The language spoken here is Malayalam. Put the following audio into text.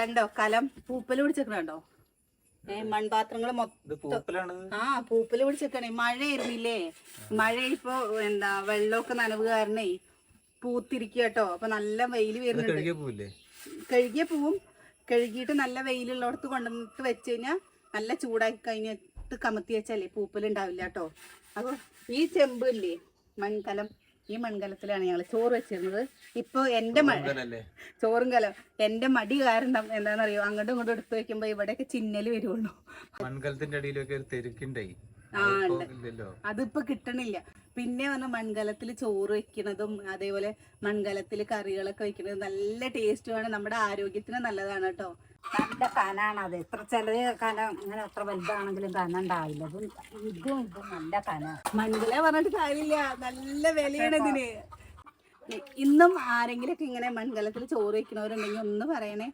കണ്ടോ കലം പൂപ്പല് പിടിച്ചേക്കണോ? മൺപാത്രങ്ങൾ മൊത്തം പൂപ്പല് പിടിച്ചേക്കണേ. മഴയായിരുന്നില്ലേ? മഴ ഇപ്പൊ എന്താ വെള്ളമൊക്കെ നനവ് കാരണേ പൂത്തിരിക്കുക കേട്ടോ. അപ്പൊ നല്ല വെയിൽ വരുന്നുണ്ട്. കഴുകിയ പൂവും കഴുകിയിട്ട് നല്ല വെയിലുള്ളടത്ത് കൊണ്ടുവന്നിട്ട് വെച്ച് കഴിഞ്ഞാൽ നല്ല ചൂടാക്കി കഴിഞ്ഞിട്ട് കമത്തി വെച്ചാലേ പൂപ്പലുണ്ടാവില്ല കേട്ടോ. അപ്പോൾ ഈ ചെമ്പ് ഇല്ലേ മൺകലം, ഈ മൺകലത്തിലാണ് ഞങ്ങൾ ചോറ് വെച്ചിരുന്നത്. ഇപ്പോൾ എൻ്റെ ചോറും കലം എൻ്റെ മടി കാരണം എന്താണെന്നറിയോ, അങ്ങോട്ടും ഇങ്ങോട്ടും എടുത്ത് വെക്കുമ്പോൾ ഇവിടെയൊക്കെ ചിന്നൽ വരുള്ളൂ. മൺകലത്തിന്റെ അടിയിലൊക്കെ തെരുക്കുണ്ടായി. അതിപ്പോ കിട്ടണില്ല. പിന്നെ പറഞ്ഞ മൺകലത്തിൽ ചോറ് വെക്കുന്നതും അതേപോലെ മൺകലത്തിൽ കറികളൊക്കെ വെക്കുന്നതും നല്ല ടേസ്റ്റുമാണ്, നമ്മുടെ ആരോഗ്യത്തിന് നല്ലതാണ് കേട്ടോ. നല്ല കനാണ് അത്. എത്ര ചില കനം ഇങ്ങനെ എത്ര വലുതാണെങ്കിലും കനം ഉണ്ടാവില്ല. ഇതും നല്ല കന. മൺകല പറഞ്ഞിട്ട് കാര്യമില്ല, നല്ല വിലയാണ് ഇതിന്. ഇന്നും ആരെങ്കിലൊക്കെ ഇങ്ങനെ മൺകലത്തിൽ ചോറ് വെക്കുന്നവരുണ്ടെങ്കിൽ ഒന്ന് പറയണേ.